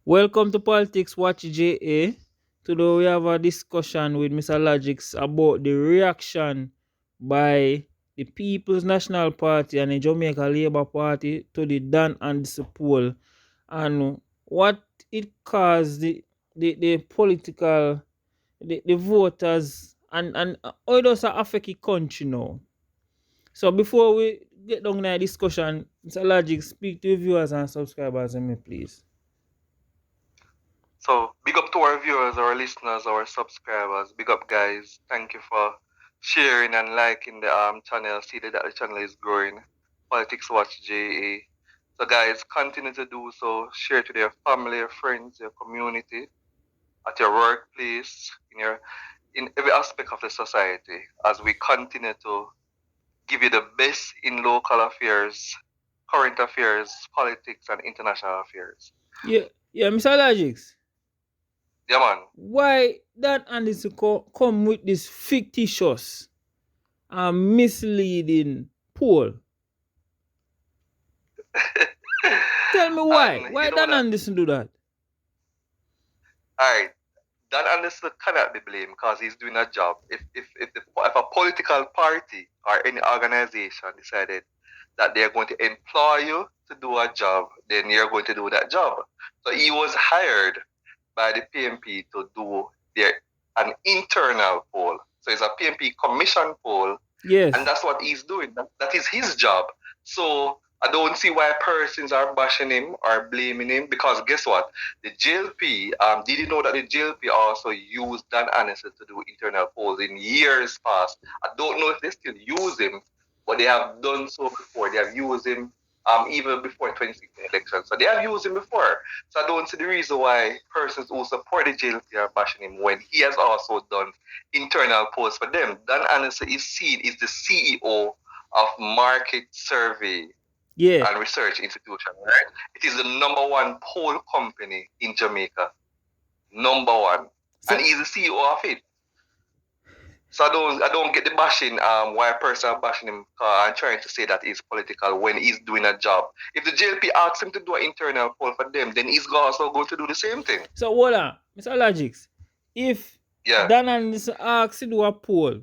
Welcome to Politics Watch JA. Today we have a discussion with Mr. Logix about the reaction by the People's National Party and the Jamaica Labour Party to the Dan Anderson poll and what it caused the political the voters and how it does affect the country now. So before we get down in the discussion, Mr. Logix, speak to your viewers and subscribers and me please. So, big up to our viewers, our listeners, our subscribers. Big up, guys. Thank you for sharing and liking the channel. See that the channel is growing. Politics Watch JA. So, guys, continue to do so. Share to your family, your friends, your community, at your workplace, in every aspect of the society, as we continue to give you the best in local affairs, current affairs, politics, and international affairs. Yeah, Mr. Logix. Yeah, man. Why that Anderson come with this fictitious and misleading poll? Tell me why. Why Dan Anderson do that? Alright, Dan Anderson cannot be blamed because he's doing a job. If a political party or any organization decided that they're going to employ you to do a job, then you're going to do that job. So he was hired by the PNP to do an internal poll. So it's a PNP commission poll. Yes. And that's what he's doing. That is his job. So I don't see why persons are bashing him or blaming him, because guess what? The JLP, did you know that the JLP also used Dan Anderson to do internal polls in years past? I don't know if they still use him, but they have done so before. They have used him even before 2016 election. So they have used him before. So I don't see the reason why persons who support the JLP are bashing him when he has also done internal polls for them. Dan Anderson is the CEO of Market Survey and Research Institution, right? It is the #1 poll company in Jamaica. #1. So, and he's the CEO of it. So I don't get the bashing, why a person are bashing him and trying to say that he's political when he's doing a job. If the JLP asks him to do an internal poll for them, then he's also going to do the same thing. So hold on, Mr. Logix. If Dan Anderson asks to do a poll,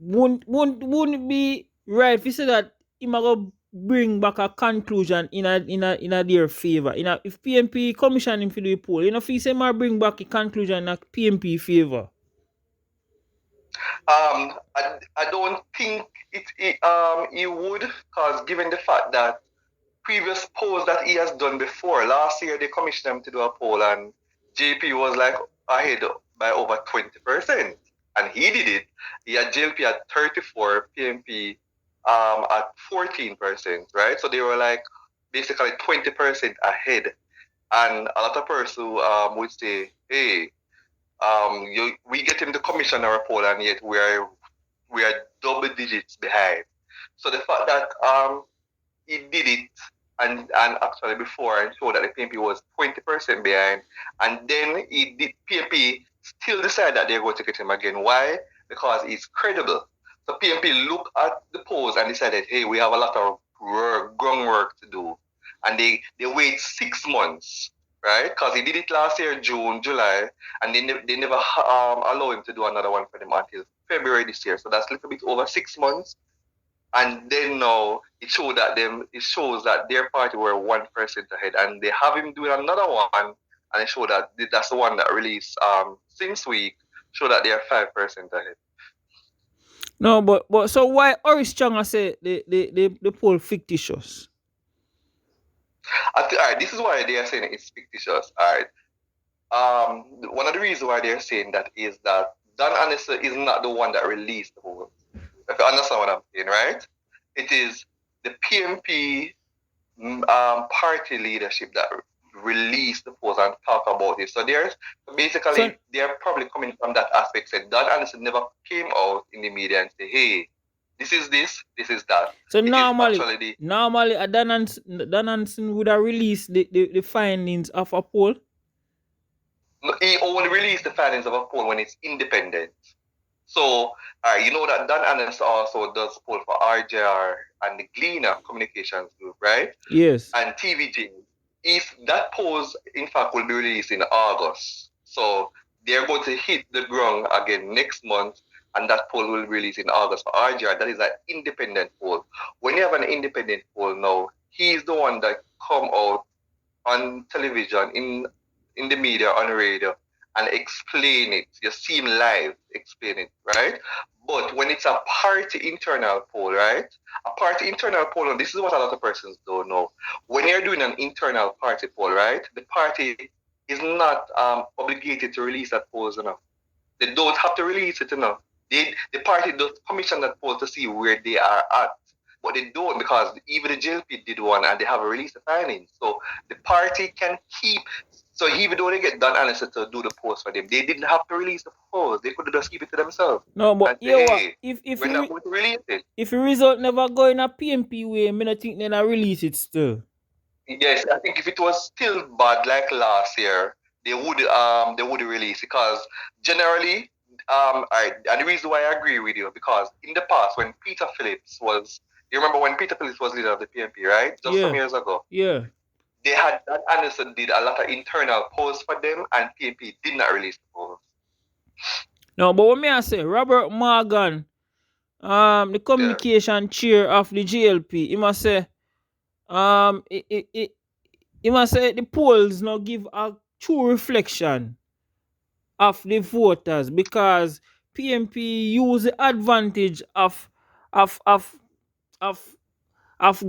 wouldn't it be right if you say that he might bring back a conclusion in their favor? If PNP commission him to do a poll, if he say might bring back a conclusion in a PNP favor? I don't think he would, because given the fact that previous polls that he has done before, last year they commissioned him to do a poll and JP was like ahead by over 20%, and he did it. He had JLP at 34, PNP at 14%, right? So they were like basically 20% ahead, and a lot of persons would say, hey, we get him to commission our poll and yet we are double digits behind. So the fact that he did it and actually before and showed that the PNP was 20% behind, and then PNP still decided that they're going to get him again. Why? Because he's credible. So PNP looked at the polls and decided, hey, we have a lot of groundwork to do. And they wait 6 months, right? Because he did it last year, June, July, and they never allow him to do another one for them until February this year. So that's a little bit over 6 months. And then now it shows that their party were 1% ahead, and they have him doing another one, and it showed that that's the one that released since week, show that they are 5% ahead. No, but so why Oris Changa say the poll fictitious? All right, this is why they are saying it's fictitious. All right. One of the reasons why they're saying that is that Dan Anderson is not the one that released the polls. If you understand what I'm saying, right? It is the PNP party leadership that released the polls and talk about it. So they're probably coming from that aspect. Said Dan Anderson never came out in the media and say, hey, this is that. So normally Dan Anderson would have released the findings of a poll? He only released the findings of a poll when it's independent. So, you know that Dan Anderson also does poll for RJR and the Gleaner Communications Group, right? Yes. And TVG. if that polls, in fact, will be released in August. So they're going to hit the ground again next month, and that poll will be released in August for RGR. That is an independent poll. When you have an independent poll now, he's the one that come out on television, in the media, on radio, and explain it. You see him live explain it, right? But when it's a party internal poll, right? A party internal poll, and this is what a lot of persons don't know. When you're doing an internal party poll, right? The party is not obligated to release that polls enough. They don't have to release it enough. The party does commission that poll to see where they are at. But they don't, because even the JLP did one and they have released the findings. So the party can keep. So even though they get done analysis to do the post for them, they didn't have to release the post. They could just keep it to themselves. No, but And say, yeah, what? hey, If we're not going to release it. the result never go in a PNP way, I don't think then I release it still. Yes, I think if it was still bad like last year, they would release it, because generally, and the reason why I agree with you, because in the past when Peter Phillips was, you remember when Peter Phillips was leader of the PNP, right? Just some years ago. Yeah. They had that Anderson did a lot of internal polls for them, and PNP did not release the polls. No, but what may I say, Robert Morgan, the communication chair of the JLP, he must say, he must say the polls now give a true reflection of the voters, because PNP use the advantage of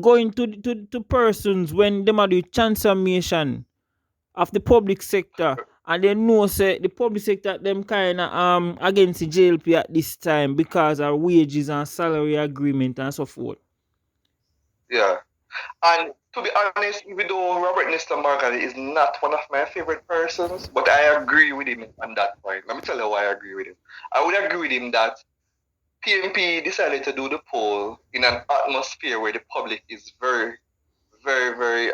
going to persons when they do transformation of the public sector, and they know say the public sector them kind of against the JLP at this time because of wages and salary agreement and so forth. Yeah. And to be honest, even though Robert Nesta Morgan is not one of my favorite persons, but I agree with him on that point. Let me tell you why I agree with him. I would agree with him that PNP decided to do the poll in an atmosphere where the public is very, very, very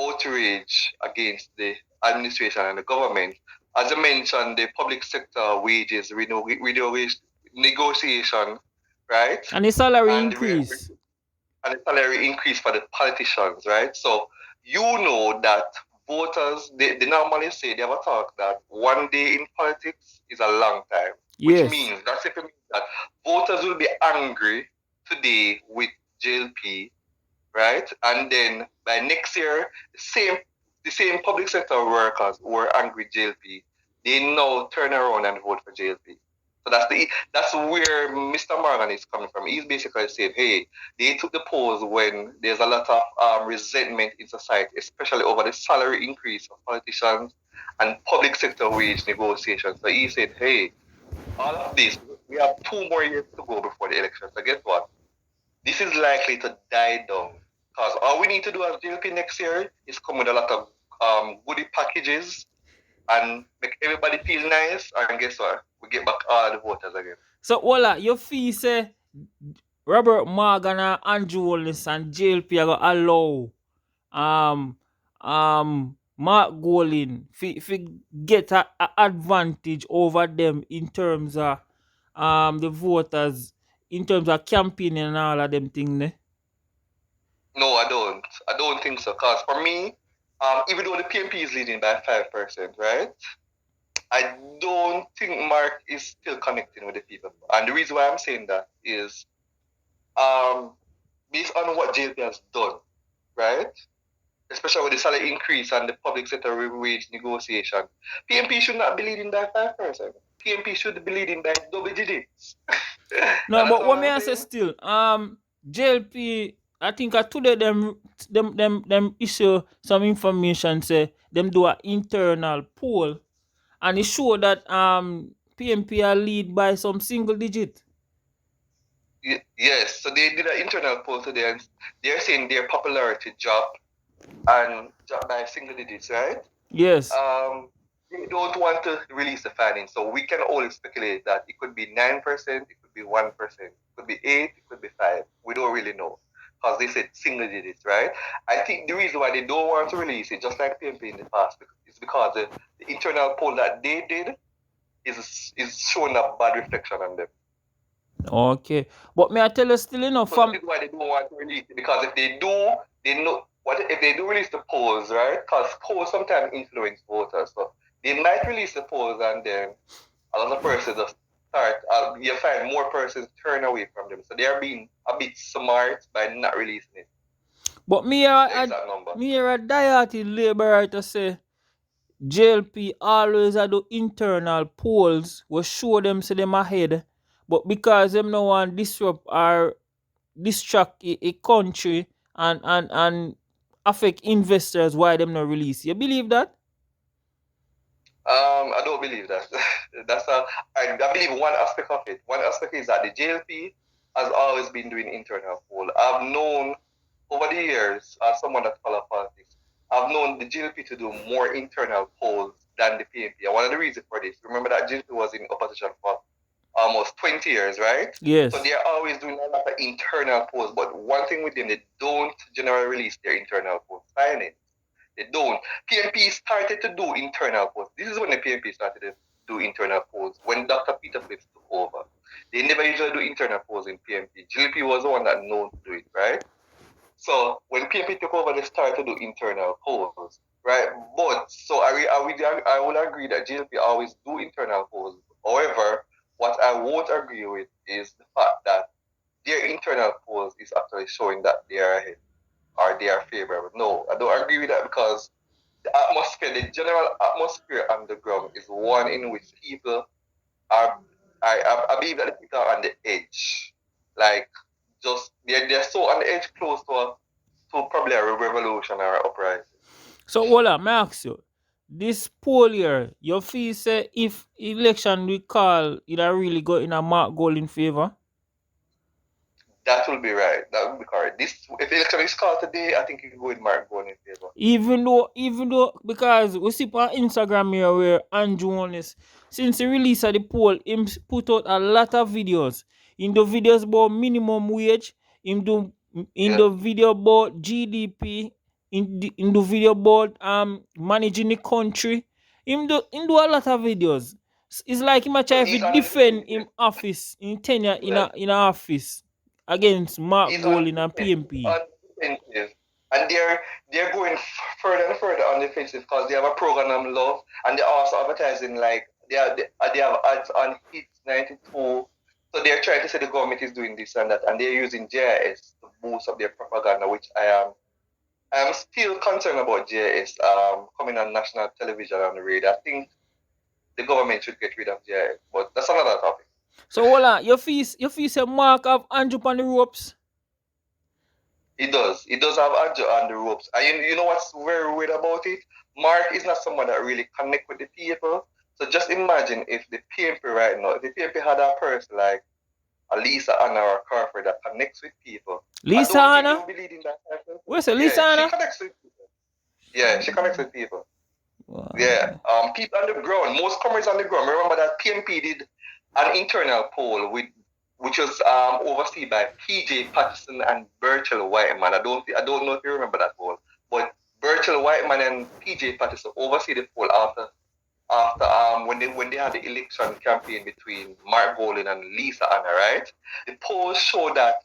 outraged against the administration and the government. As I mentioned, the public sector wages negotiation, right? And the salary increase. And the salary increase for the politicians, right? So you know that voters, they normally say, they have a talk that one day in politics is a long time. Yes. Which means, that simply means that voters will be angry today with JLP, right? And then by next year, the same public sector workers who were angry with JLP, they now turn around and vote for JLP. So that's where Mr. Morgan is coming from. He's basically saying, hey, they took the polls when there's a lot of resentment in society, especially over the salary increase of politicians and public sector wage negotiations. So he said, hey, all of this, we have 2 more years to go before the election. So guess what? This is likely to die down, because all we need to do as JLP next year is come with a lot of goodie packages and make everybody feel nice, and guess what? We get back all the voters again. So, Ola, your fee say Robert Morgan and Andrew Holness and JLP are going to allow Mark Golin fi get a advantage over them in terms of the voters, in terms of campaigning and all of them things, ne? No, I don't. I don't think so. Because for me, even though the PNP is leading by 5%, right? I don't think Mark is still connecting with the people. And the reason why I'm saying that is based on what JLP has done, right? Especially with the salary increase and the public sector wage negotiation. PNP should not be leading by 5%. PNP should be leading by double digits. No, but what may I say still? JLP, I think today them issue some information, say them do an internal poll, and it show that PNP are lead by some single digit. Yes, so they did an internal poll today, and they're saying their popularity dropped by single digits, right? Yes. They don't want to release the findings, so we can only speculate that it could be 9%, it could be 1%, it could be 8%, it could be 5%. We don't really know, because they said single digits, right? I think the reason why they don't want to release it, just like PNP in the past, is because the internal poll that they did is showing a bad reflection on them. Okay, but may I tell you still, so this is why they don't want to release it, because if they do, they know what if they do release the polls, right? Because polls sometimes influence voters. So they might release the polls and then a lot of persons just start, you find more persons turn away from them. So they are being a bit smart by not releasing it. But me The exact number. a diehard laborer to say JLP always do internal polls will show them say them ahead. But because them no want disrupt or distract a country and affect investors, why them not release. You believe that? I don't believe that. I believe one aspect of it. One aspect is that the JLP has always been doing internal poll. I've known over the years, as someone that follows politics, I've known the JLP to do more internal polls than the PNP. And one of the reasons for this, remember that JLP was in opposition for almost 20 years, right? Yes. So they're always doing a lot of internal polls. But one thing with them, they don't generally release their internal poll findings. They don't. PNP started to do internal polls. This is when the PNP started to do internal polls, when Dr. Peter Phillips took over. They never usually do internal polls in PNP. JLP was the one that known to do it, right? So when PNP took over, they started to do internal polls, right? But so I will agree that JLP always do internal polls. However, what I won't agree with is the fact that their internal polls is actually showing that they are ahead or they are favorable. No, I don't agree with that because the atmosphere, the general atmosphere on the ground is one in which people are, I believe that the people are on the edge. Like, just, they're so on the edge close to probably a revolution or an uprising. So, hold on, may I ask you, this poll here, you feel say if election we call, it really go in a Mark Gold in favor? That will be right. That will be correct. This, if the election is called today, I think it will go with Mark Gold in favor. Even though, because we see on Instagram here where Andrew Holness, since the release of the poll, him put out a lot of videos. In the videos about minimum wage, in the video about GDP, in the video about managing the country. Him do a lot of videos. It's like him a try to defend him office in tenure in a office against Mark Gold in a PNP. And they're going further and further on the offensive because they have a program on love, and they're also advertising like they have ads on Hits 92. So they're trying to say the government is doing this and that, and they're using JIS to boost up their propaganda, which I'm still concerned about JIS coming on national television and the radio. I think the government should get rid of JIS, but that's another topic. So hold on, your fees say Mark have Andrew on the ropes? It does. It does have Andrew on the ropes. And you know what's very weird about it? Mark is not someone that really connect with the people. So just imagine if the PNP right now, if the PNP had a person like a Lisa Anna or a Crawford that connects with people. Lisa Anna? Where's Lisa Anna? She connects with people. Yeah, she connects with people. Wow. Yeah. People on the ground, most comrades on the ground. Remember that PNP did an internal poll which was overseen by PJ Patterson and Birchell Whiteman. I don't know if you remember that poll, but Birchell Whiteman and PJ Patterson oversee the poll after when they had the election campaign between Mark Golding and Lisa Anna, right? The polls show that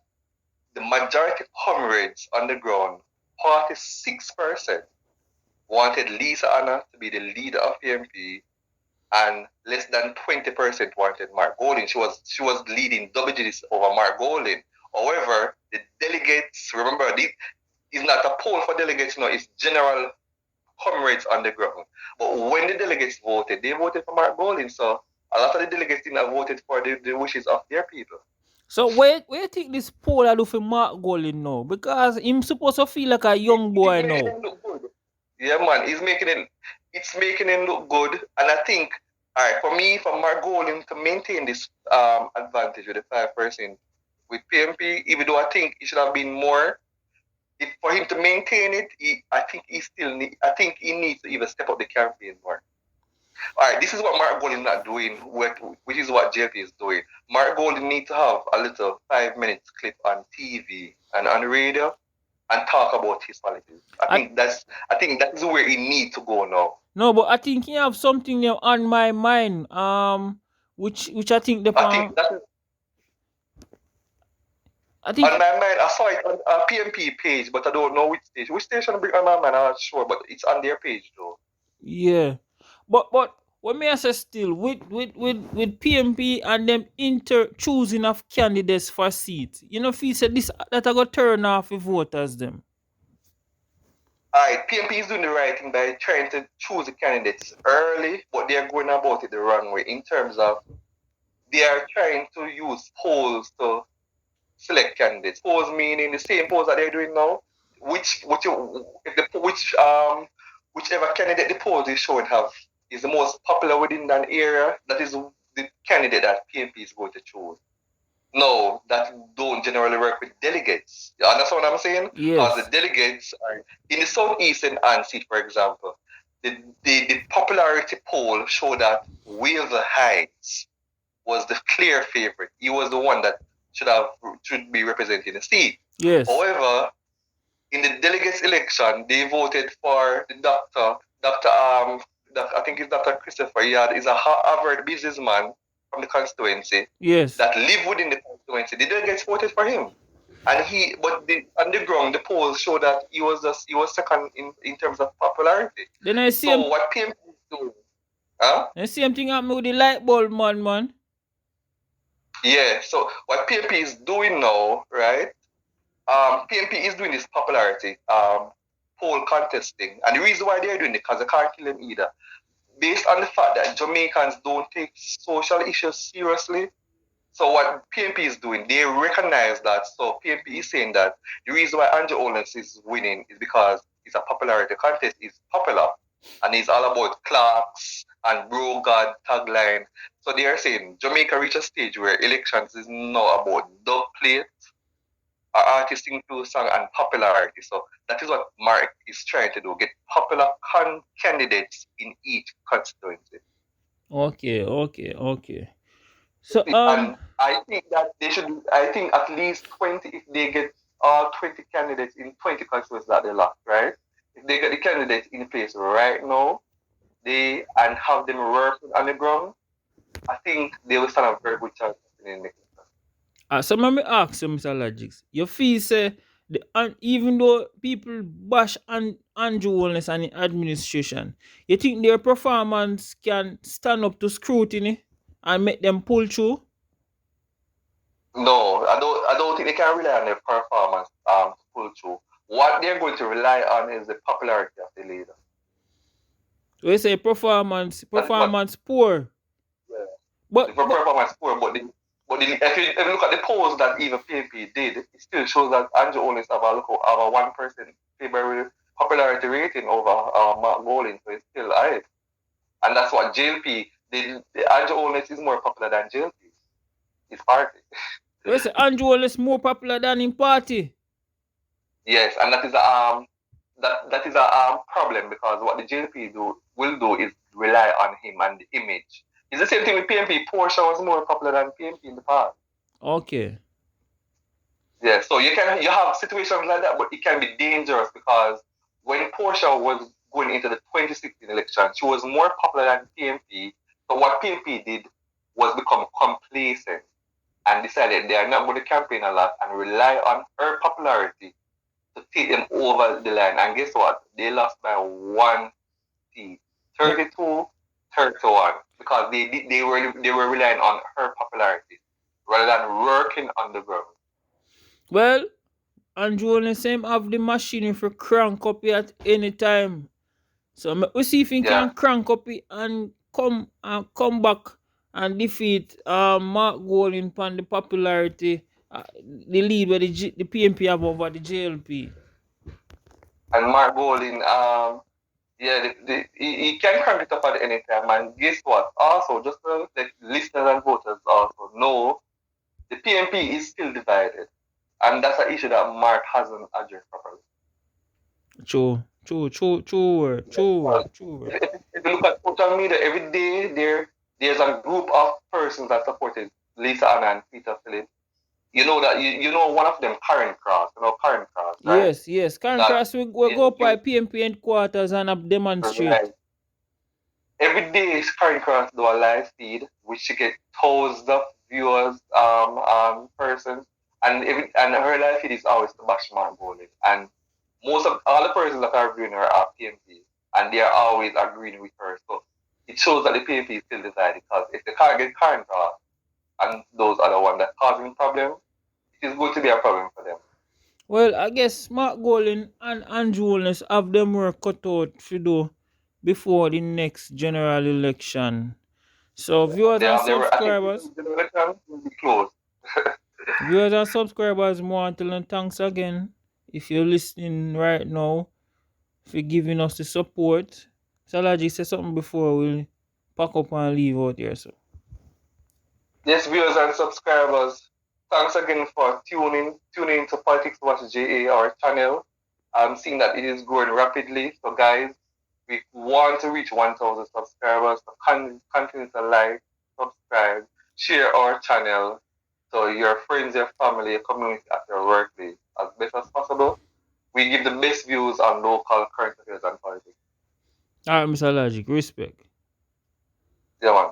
the majority of comrades on the ground, 46%, wanted Lisa Anna to be the leader of PNP, and less than 20% wanted Mark Golding. She was leading double digits over Mark Golding. However, the delegates, remember, it's not a poll for delegates, no, it's general comrades on the ground. But when the delegates voted, they voted for Mark Golding. So a lot of the delegates didn't have voted for the wishes of their people. So where you think this poll I do for Mark Golding now? Because he's supposed to feel like a young boy now. Yeah, man, it's making him look good. And I think, all right, for me, for Mark Golding to maintain this advantage with the 5% with PNP, even though I think it should have been more, for him to maintain it, I think he needs to even step up the campaign more. All right, this is what Mark Golding not doing, which is what JLP is doing. Mark Golding needs to have a little 5 minutes clip on TV and on radio and talk about his politics. I think that is where he needs to go now. No, but I think he have something there on my mind. Which I think I think that is. I think On my mind, I saw it on a PNP page, but I don't know which station. Which station bring on my mind, I'm not sure, but it's on their page though. yeah. But what may I say still with PMP and them inter choosing of candidates for seat, you know, feel said this that I got turn off the voters them. Alright, PNP is doing the right thing by trying to choose the candidates early, but they're going about it the wrong way in terms of they are trying to use polls to select candidates. Polls meaning the same polls that they're doing now. Whichever candidate the polls is showing have is the most popular within that area, that is the candidate that PNP is going to choose. No, that don't generally work with delegates. You understand what I'm saying? Because Yes. the delegates are in the southeastern seat, for example. The popularity poll showed that Wilder Heights was the clear favorite. He was the one that should be representing the seat. Yes. However, in the delegates election, they voted for the I think it's Dr. Christopher Yard, is a Harvard businessman from the constituency. Yes. That live within the constituency. The delegates voted for him. And on the ground, the polls show that he was second in terms of popularity. Then I see so what PMP is doing, huh? The same thing happened with the light bulb man. Yeah, so what PNP is doing now, right? PNP is doing this popularity poll contesting, and the reason why they're doing it because they can't kill them either. Based on the fact that Jamaicans don't take social issues seriously. So what PNP is doing, they recognize that. So PNP is saying that the reason why Andrew Owens is winning is because it's a popularity contest. It's popular, and it's all about clocks and bro God tagline. So they are saying Jamaica reached a stage where elections is now about dub plate, artist include song, and popularity. So that is what Mark is trying to do: get popular candidates in each constituency. Okay. So And I think that they should. I think at least 20. If they get all 20 candidates in 20 constituencies that they lost, right? If they get the candidates in place right now, and have them working on the ground, I think they will stand a very good chance in the next. so let me ask you, Mr. Logics. You feel say even though people bash Andrew Wellness and the administration, you think their performance can stand up to scrutiny and make them pull through? No, I don't think they can rely on their performance to pull through. What they're going to rely on is the popularity of the leader. We say performance poor. Yeah. But performance poor, but if you look at the polls that even PNP did, it still shows that Andrew Owens have a 1% favorable popularity rating over Mark Bolin, so it's still high. And that's what JLP did. Andrew Owens is more popular than JLP. His party. We say Andrew Owens more popular than his party. Yes, and that is a problem because what the JLP will do is rely on him and the image. It's the same thing with PNP. Portia was more popular than PNP in the past. Okay. Yeah, so you have situations like that, but it can be dangerous because when Portia was going into the 2016 election, she was more popular than PNP. So what PNP did was become complacent and decided they are not going to campaign a lot and rely on her popularity to take them over the line. And guess what? They lost by 1 seat, 32-31, because they were relying on her popularity rather than working on the ground. Well, Andrew only same have the machine for crank up it at any time. So we see if he can crank up it and come back and defeat Mark Golding on the popularity, the lead where the PNP have over the JLP. And Mark Golding, he can crank it up at any time. And guess what? Also, just to let listeners and voters also know, the PNP is still divided. And that's an issue that Mark hasn't addressed properly. True. If you look at social media, every day there's a group of persons that supported Lisa Anna and Peter Phillips. You know that you know one of them, Karen Cross. You know Karen Cross, right? Yes. Karen Cross will go by PNP headquarters and demonstrate. Right. Every day Karen Cross do a live feed, which she get thousands of viewers, persons, and her life it is always to bash Mark Golding. And most of all the persons that are agreeing with her are PNP, and they are always agreeing with her. So it shows that the PNP is still divided because if they can't get current off, and those are the ones that causing problems, it is going to be a problem for them. Well, I guess Mark Golding and Andrew Holness have them work cut out to do before the next general election. So viewers They and have never. I think subscribers, the election will be close. viewers and subscribers, more until then, thanks again. If you're listening right now, for giving us the support. Salaji said something before we'll pack up and leave out here. So Yes, viewers and subscribers, thanks again for tuning to Politics Watch JA, our channel. I'm seeing that it is growing rapidly. So, guys, we want to reach 1,000 subscribers. So, continue to like, subscribe, share our channel so your friends, your family, your community at your workplace as best as possible. We give the best views on local current affairs and politics. alright, Mr. Logic, respect. Yeah, man.